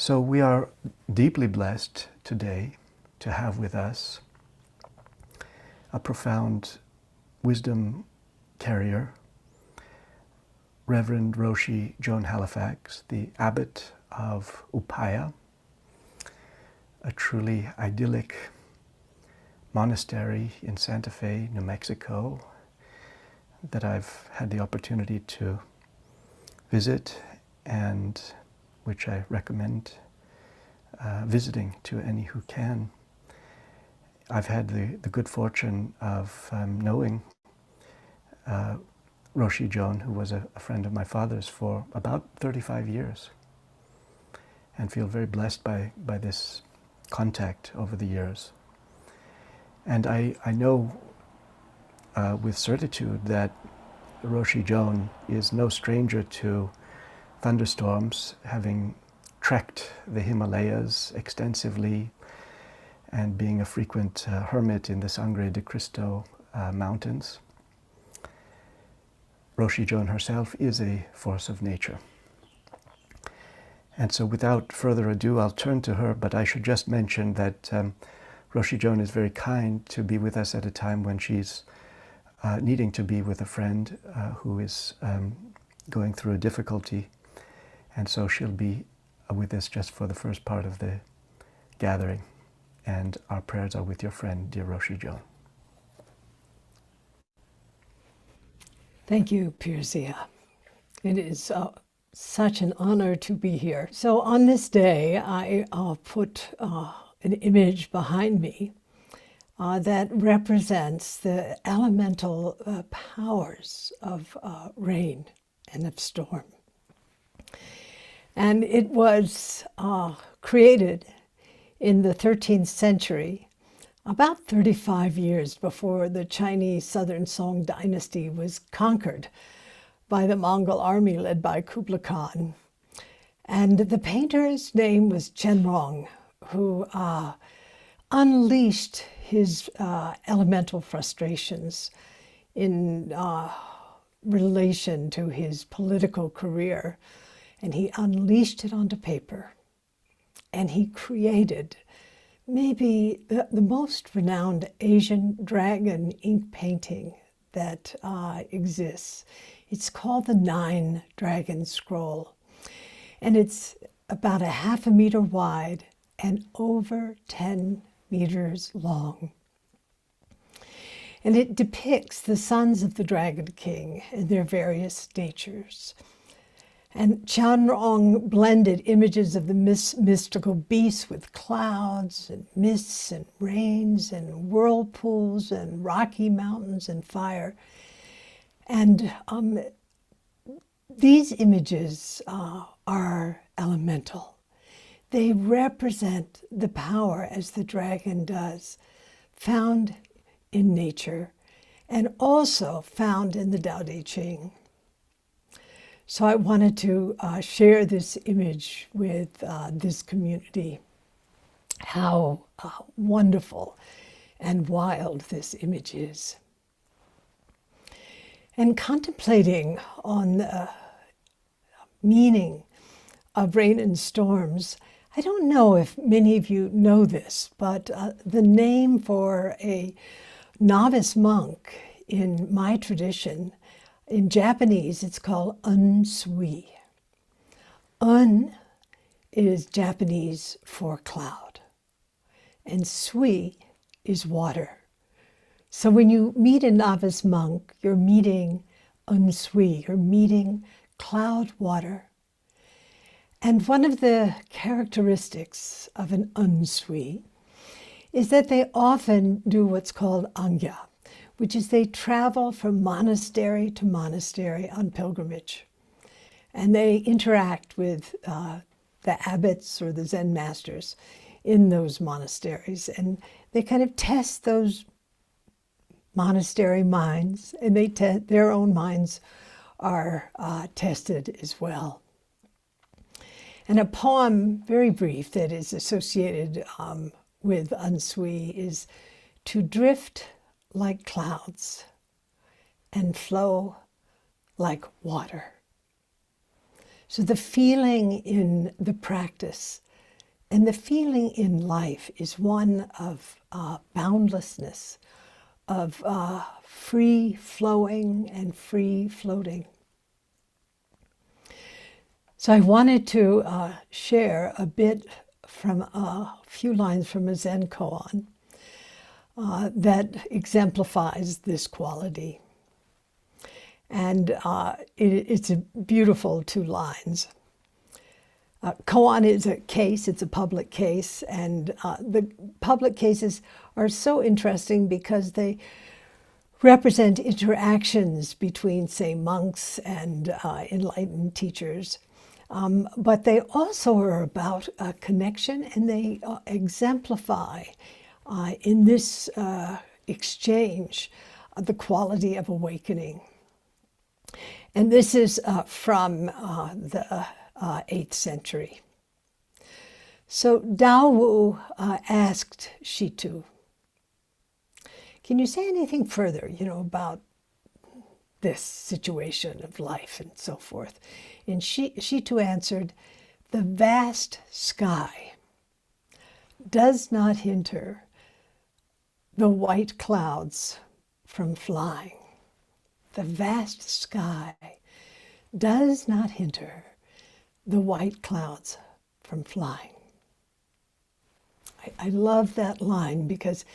So we are deeply blessed today to have with us a profound wisdom carrier, Reverend Roshi Joan Halifax, the Abbot of Upaya, a truly idyllic monastery in Santa Fe, New Mexico, that I've had the opportunity to visit and which I recommend visiting to any who can. I've had the good fortune of knowing Roshi Joan, who was a friend of my father's, for about 35 years, and feel very blessed by this contact over the years. And I know with certitude that Roshi Joan is no stranger to thunderstorms, having trekked the Himalayas extensively and being a frequent hermit in the Sangre de Cristo mountains. Roshi Joan herself is a force of nature. And so without further ado, I'll turn to her, but I should just mention that Roshi Joan is very kind to be with us at a time when she's needing to be with a friend who is going through a difficulty. And so she'll be with us just for the first part of the gathering. And our prayers are with your friend, dear Roshi Joan. Thank you, Pirzia. It is such an honor to be here. So on this day, I put an image behind me that represents the elemental powers of rain and of storm. And it was created in the 13th century, about 35 years before the Chinese Southern Song dynasty was conquered by the Mongol army led by Kublai Khan. And the painter's name was Zhenrong, who unleashed his elemental frustrations in relation to his political career. And he unleashed it onto paper. And he created maybe the most renowned Asian dragon ink painting that exists. It's called the Nine Dragon Scroll. And it's about 1/2 meter wide and over 10 meters long. And it depicts the sons of the Dragon King and their various natures. And Zhenrong blended images of the mystical beasts with clouds and mists and rains and whirlpools and rocky mountains and fire. And these images are elemental. They represent the power, as the dragon does, found in nature and also found in the Tao Te Ching. So I wanted to share this image with this community, how wonderful and wild this image is. And contemplating on the meaning of rain and storms, I don't know if many of you know this, but the name for a novice monk in my tradition, in Japanese, it's called unsui. Un is Japanese for cloud, and sui is water. So when you meet a novice monk, you're meeting unsui, you're meeting cloud water. And one of the characteristics of an unsui is that they often do what's called anya, which is they travel from monastery to monastery on pilgrimage. And they interact with the abbots or the Zen masters in those monasteries. And they kind of test those monastery minds, and their own minds are tested as well. And a poem, very brief, that is associated with unsui is to drift like clouds and flow like water. So the feeling in the practice And the feeling in life is one of boundlessness, of free flowing and free floating. So I wanted to share a bit from a few lines from a Zen koan that exemplifies this quality. And it's a beautiful 2 lines. Koan is a case, it's a public case, and the public cases are so interesting because they represent interactions between, say, monks and enlightened teachers. But they also are about a connection, and they exemplify in this exchange the quality of awakening. And this is from the 8th century. So Dao Wu asked Shitu, can you say anything further, about this situation of life and so forth? And Shitu answered, the vast sky does not hinder the white clouds from flying. The vast sky does not hinder the white clouds from flying. I love that line because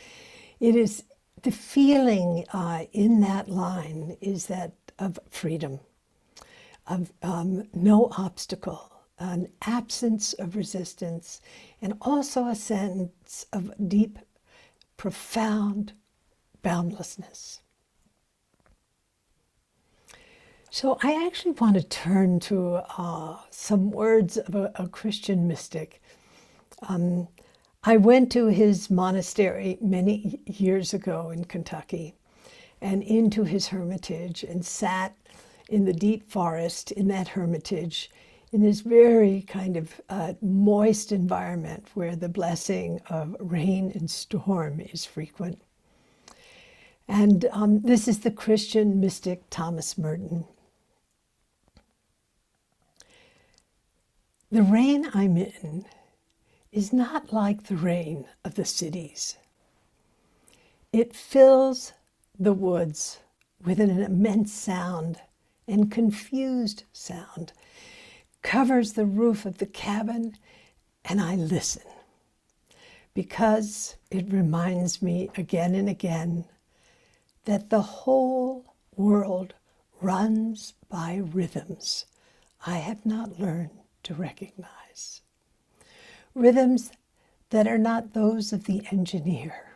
it is the feeling in that line is that of freedom, of no obstacle, an absence of resistance, and also a sense of deep, profound boundlessness. So I actually want to turn to some words of a Christian mystic. I went to his monastery many years ago in Kentucky and into his hermitage and sat in the deep forest in that hermitage in this very kind of moist environment where the blessing of rain and storm is frequent. And this is the Christian mystic Thomas Merton. The rain I'm in is not like the rain of the cities. It fills the woods with an immense sound and confused sound, covers the roof of the cabin, and I listen because it reminds me again and again that the whole world runs by rhythms I have not learned to recognize. Rhythms that are not those of the engineer.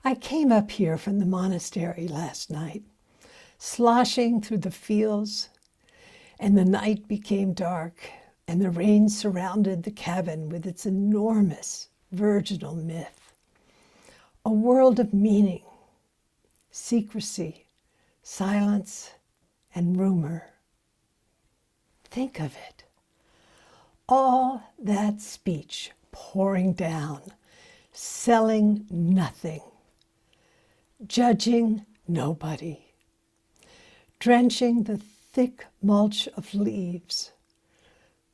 I came up here from the monastery last night, sloshing through the fields, and the night became dark, and the rain surrounded the cabin with its enormous virginal myth. A world of meaning, secrecy, silence, and rumor. Think of it. All that speech pouring down, selling nothing, judging nobody, drenching the thick mulch of leaves,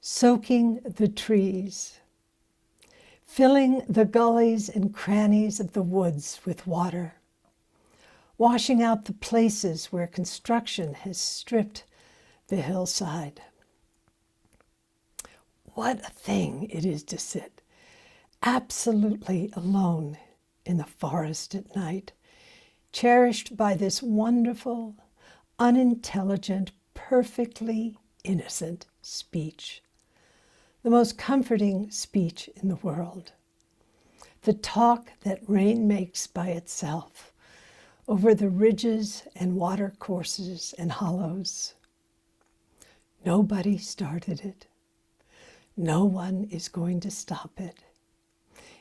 soaking the trees, filling the gullies and crannies of the woods with water, washing out the places where construction has stripped the hillside. What a thing it is to sit absolutely alone in the forest at night, cherished by this wonderful, unintelligent, perfectly innocent speech, the most comforting speech in the world, the talk that rain makes by itself over the ridges and water courses and hollows. Nobody started it. No one is going to stop it.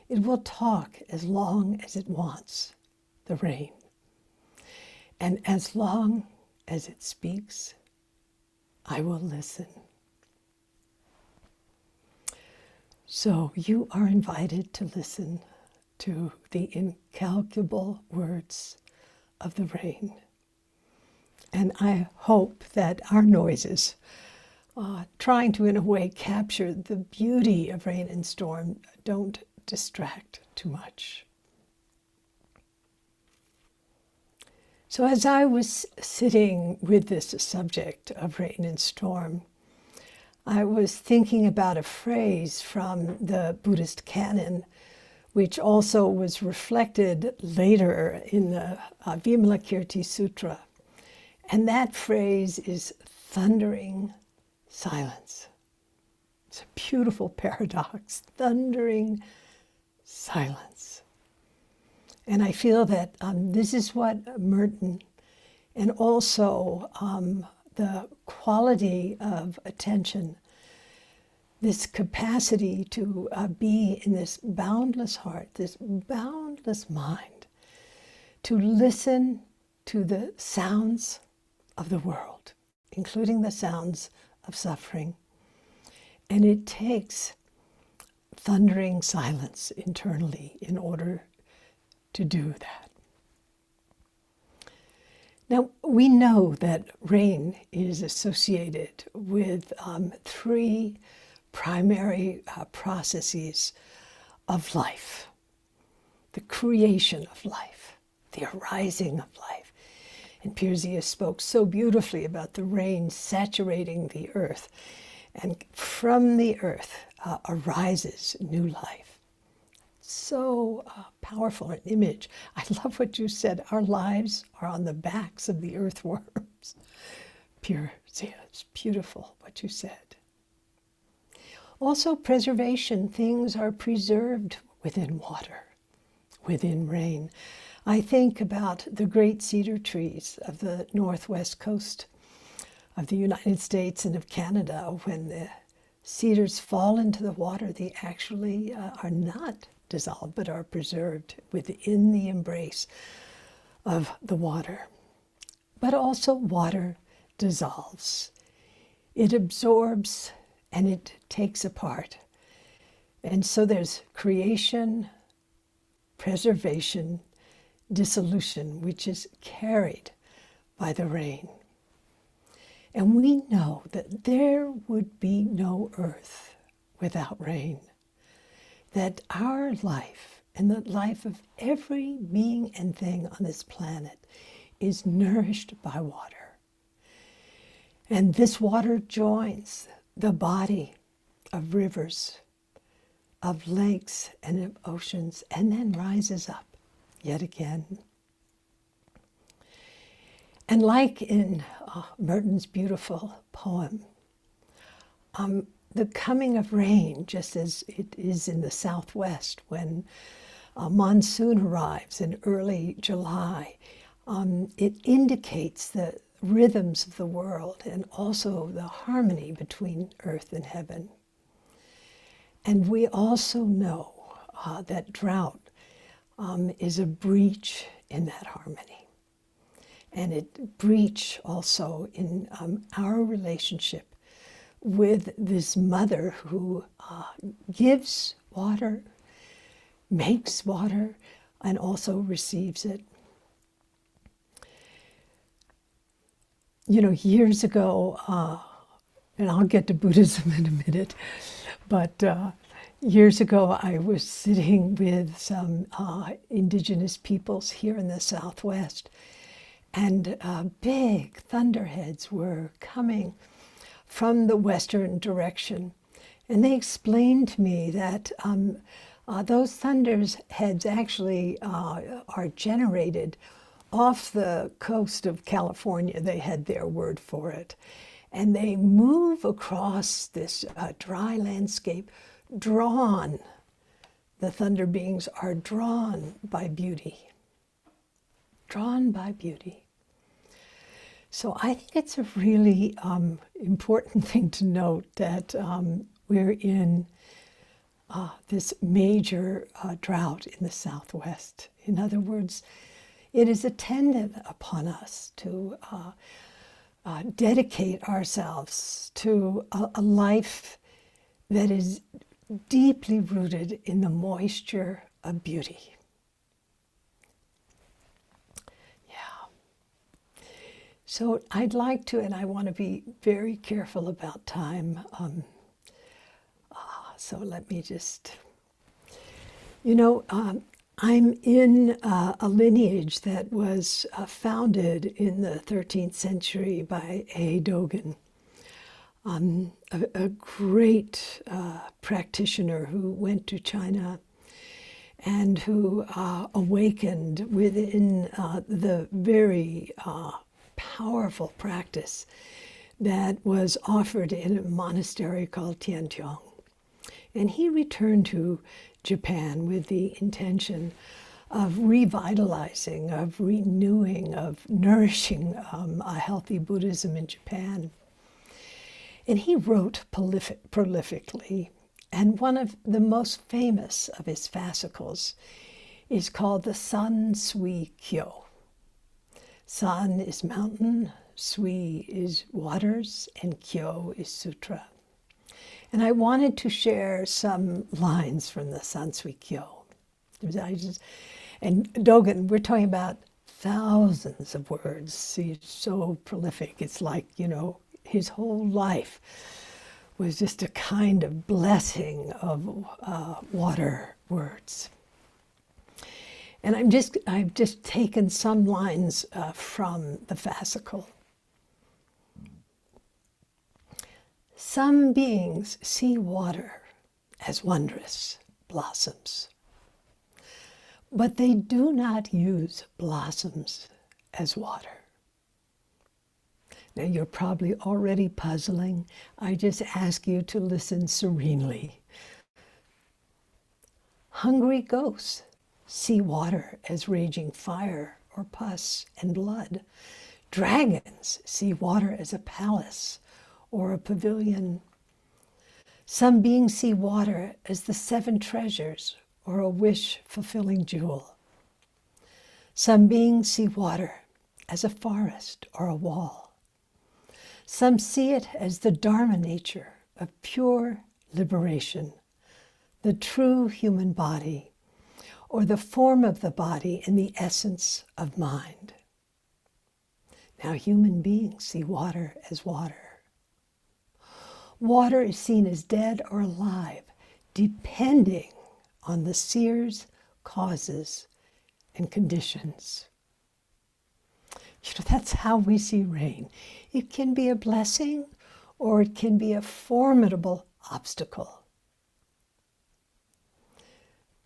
It will talk as long as it wants, the rain. And as long as it speaks, I will listen. So you are invited to listen to the incalculable words of the rain. And I hope that our noises trying to, in a way, capture the beauty of rain and storm, don't distract too much. So as I was sitting with this subject of rain and storm, I was thinking about a phrase from the Buddhist canon, which also was reflected later in the Vimalakirti Sutra. And that phrase is thundering silence. It's a beautiful paradox, thundering silence. And I feel that this is what Merton, and also the quality of attention, this capacity to be in this boundless heart, this boundless mind, to listen to the sounds of the world, including the sounds of suffering. And it takes thundering silence internally in order to do that. Now, we know that rain is associated with three primary processes of life: the creation of life, the arising of life. And Pirzia spoke so beautifully about the rain saturating the earth, and from the earth arises new life. So powerful an image. I love what you said. Our lives are on the backs of the earthworms. Pirzia, it's beautiful what you said. Also preservation. Things are preserved within water, within rain. I think about the great cedar trees of the northwest coast of the United States and of Canada. When the cedars fall into the water, they actually are not dissolved, but are preserved within the embrace of the water. But also water dissolves. It absorbs and it takes apart. And so there's creation, preservation, dissolution, which is carried by the rain. And we know that there would be no earth without rain, that our life and the life of every being and thing on this planet is nourished by water. And this water joins the body of rivers, of lakes, and of oceans, and then rises up yet again. And like in Merton's beautiful poem, the coming of rain, just as it is in the Southwest when monsoon arrives in early July, it indicates the rhythms of the world and also the harmony between earth and heaven. And we also know that drought is a breach in that harmony. And it breach also in our relationship with this mother who gives water, makes water, and also receives it. You know, years ago, and I'll get to Buddhism in a minute, but years ago I was sitting with some indigenous peoples here in the Southwest, and big thunderheads were coming from the western direction. And they explained to me that those thunderheads actually are generated off the coast of California. They had their word for it. And they move across this dry landscape, drawn. The thunder beings are drawn by beauty. Drawn by beauty. So I think it's a really important thing to note that we're in this major drought in the Southwest. In other words, it is attendant upon us to dedicate ourselves to a life that is deeply rooted in the moisture of beauty. So I'd like to, and I want to be very careful about time. So let me just, I'm in a lineage that was founded in the 13th century by A. Dogen, a great practitioner who went to China and who awakened within the very powerful practice that was offered in a monastery called Tiantiong. And he returned to Japan with the intention of revitalizing, of renewing, of nourishing a healthy Buddhism in Japan. And he wrote prolifically, and one of the most famous of his fascicles is called the Sunsuikyo. Sun is mountain, Sui is waters, and Kyo is sutra. And I wanted to share some lines from the Sunsuikyo. And Dogen, we're talking about thousands of words. He's so prolific. It's like, his whole life was just a kind of blessing of water words. And I've just taken some lines from the fascicle. Some beings see water as wondrous blossoms, but they do not use blossoms as water. Now you're probably already puzzling. I just ask you to listen serenely. Hungry ghosts see water as raging fire or pus and blood. Dragons see water as a palace or a pavilion. Some beings see water as the 7 treasures or a wish-fulfilling jewel. Some beings see water as a forest or a wall. Some see it as the Dharma nature of pure liberation, the true human body, or the form of the body and the essence of mind. Now, human beings see water as water. Water is seen as dead or alive, depending on the seer's causes and conditions. That's how we see rain. It can be a blessing or it can be a formidable obstacle.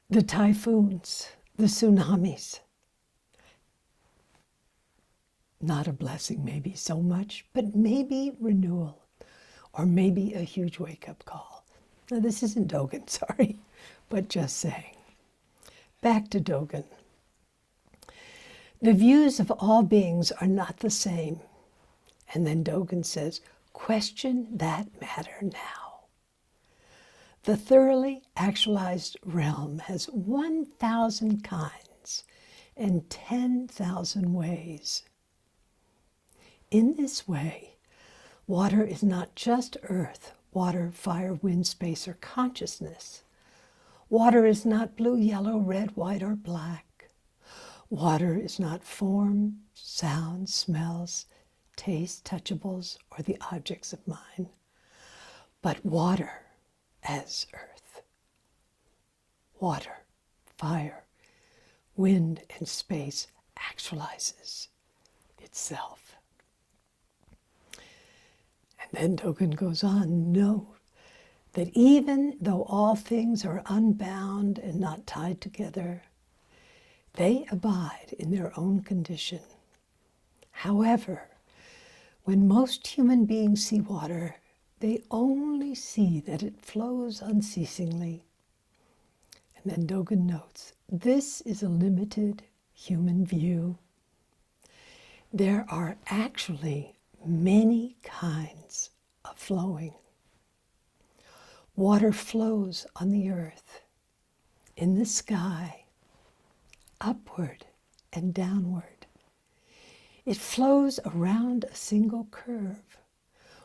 The typhoons, the tsunamis. Not a blessing maybe so much, but maybe renewal, or maybe a huge wake-up call. Now this isn't Dogen, sorry, but just saying. Back to Dogen. The views of all beings are not the same. And then Dogen says, question that matter now. The thoroughly actualized realm has 1,000 kinds and 10,000 ways. In this way, water is not just earth, water, fire, wind, space, or consciousness. Water is not blue, yellow, red, white, or black. Water is not form, sound, smells, taste, touchables, or the objects of mind, but water as earth. Water, fire, wind, and space actualizes itself. And then Dogen goes on, note that even though all things are unbound and not tied together, they abide in their own condition. However, when most human beings see water, they only see that it flows unceasingly. And then Dogen notes, this is a limited human view. There are actually many kinds of flowing. Water flows on the earth, in the sky, upward and downward. It flows around a single curve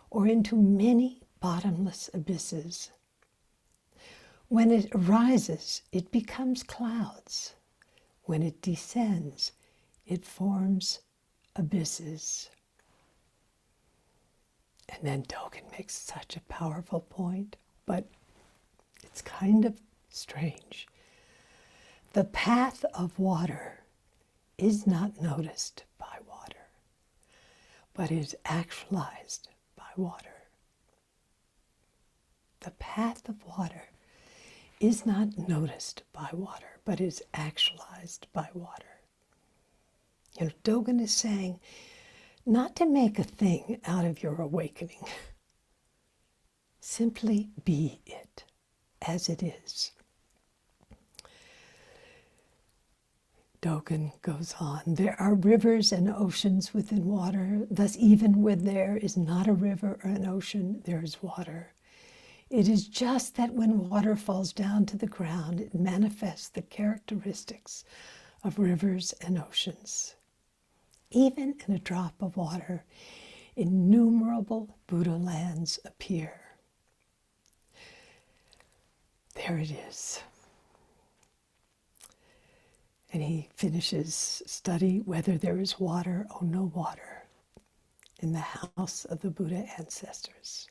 or into many bottomless abysses. When it arises, it becomes clouds. When it descends, it forms abysses. And then Dogen makes such a powerful point, but it's kind of strange. The path of water is not noticed by water, but is actualized by water. The path of water is not noticed by water, but is actualized by water. You know, Dogen is saying not to make a thing out of your awakening. Simply be it as it is. Dogen goes on, there are rivers and oceans within water, thus even when there is not a river or an ocean, there is water. It is just that when water falls down to the ground, it manifests the characteristics of rivers and oceans. Even in a drop of water, innumerable Buddha lands appear. There it is. And he finishes study whether there is water or no water in the house of the Buddha ancestors.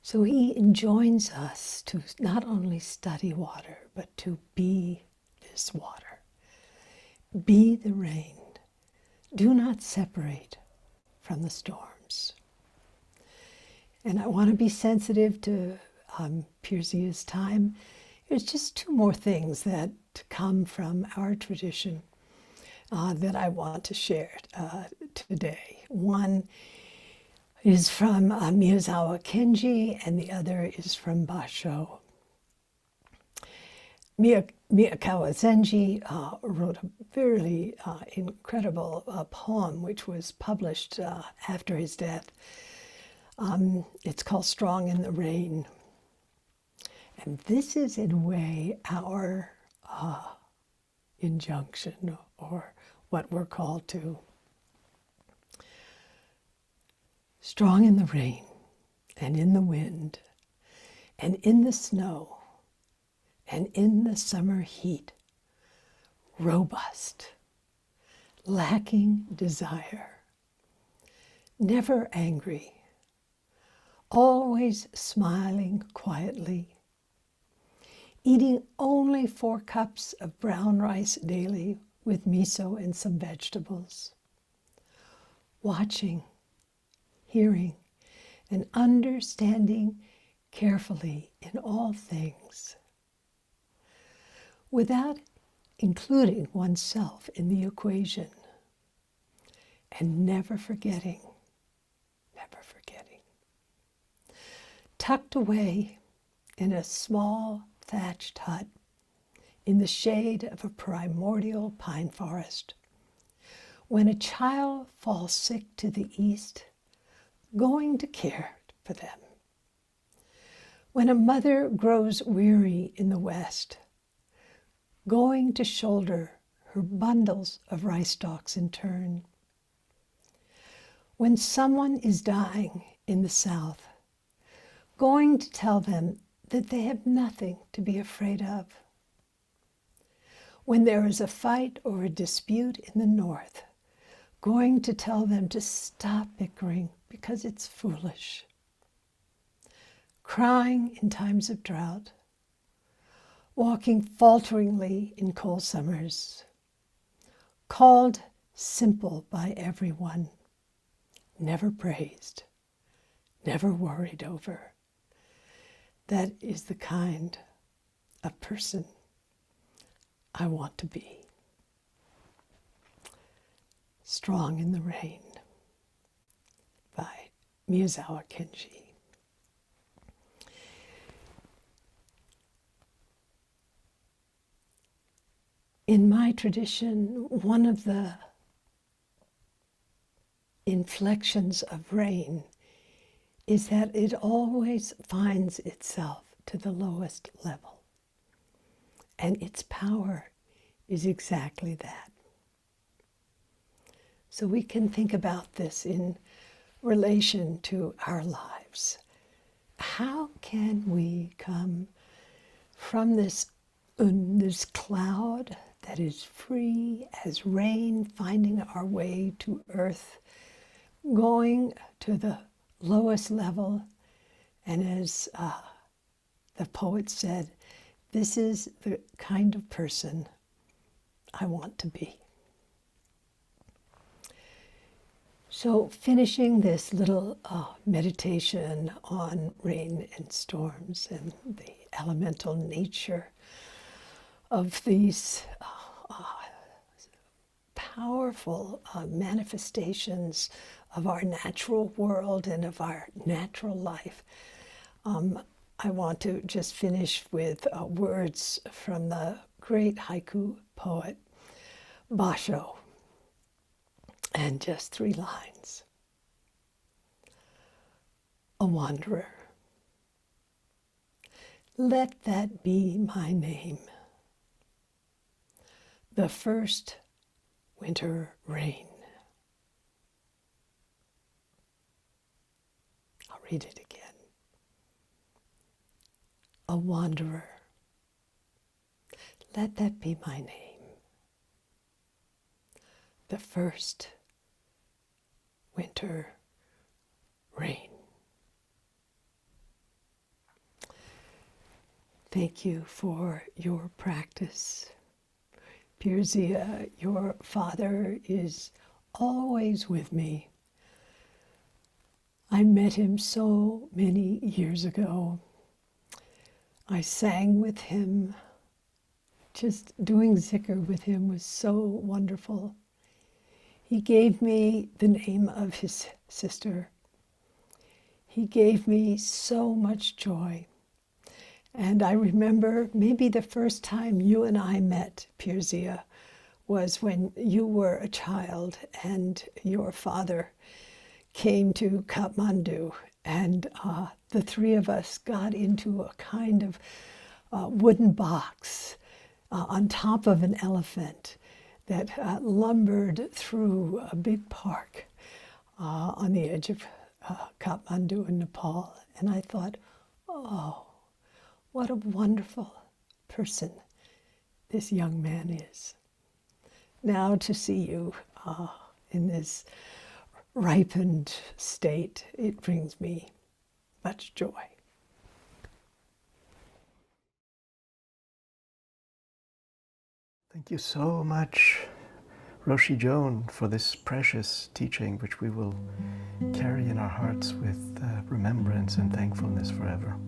So he enjoins us to not only study water, but to be this water. Be the rain. Do not separate from the storms. And I want to be sensitive to Pirzia's time. There's just two more things that come from our tradition that I want to share today. One is from Miyazawa Kenji, and the other is from Basho. Miyakawa Zenji wrote a very incredible poem which was published after his death. It's called Strong in the Rain. And this is in a way our injunction, or what we're called to. Strong in the rain, and in the wind, and in the snow, and in the summer heat, robust, lacking desire, never angry, always smiling quietly, eating only 4 cups of brown rice daily with miso and some vegetables, watching, hearing, and understanding carefully in all things, without including oneself in the equation, and never forgetting. Tucked away in a small thatched hut in the shade of a primordial pine forest, when a child falls sick to the east, going to care for them. When a mother grows weary in the west, going to shoulder her bundles of rice stalks in turn. When someone is dying in the south, going to tell them that they have nothing to be afraid of. When there is a fight or a dispute in the north, going to tell them to stop bickering because it's foolish. Crying in times of drought, walking falteringly in cold summers, called simple by everyone, never praised, never worried over. That is the kind of person I want to be. Strong in the Rain by Miyazawa Kenji. In my tradition, one of the inflections of rain is that it always finds itself to the lowest level. And its power is exactly that. So we can think about this in relation to our lives. How can we come from this cloud that is free as rain, finding our way to earth going to the lowest level, and as the poet said, this is the kind of person I want to be. So finishing this little meditation on rain and storms and the elemental nature of these powerful manifestations of our natural world and of our natural life, I want to just finish with words from the great haiku poet Basho, and just 3 lines. A wanderer. Let that be my name. The first winter rain. I'll read it again. A wanderer. Let that be my name. The first winter rain. Thank you for your practice. Pirzia, your father is always with me. I met him so many years ago. I sang with him. Just doing zikr with him was so wonderful. He gave me the name of his sister. He gave me so much joy. And I remember maybe the first time you and I met, Pirzia, was when you were a child and your father came to Kathmandu, and the 3 of us got into a kind of wooden box on top of an elephant that lumbered through a big park on the edge of Kathmandu in Nepal. And I thought, oh, what a wonderful person this young man is. Now to see you in this ripened state, it brings me much joy. Thank you so much, Roshi Joan, for this precious teaching, which we will carry in our hearts with remembrance and thankfulness forever.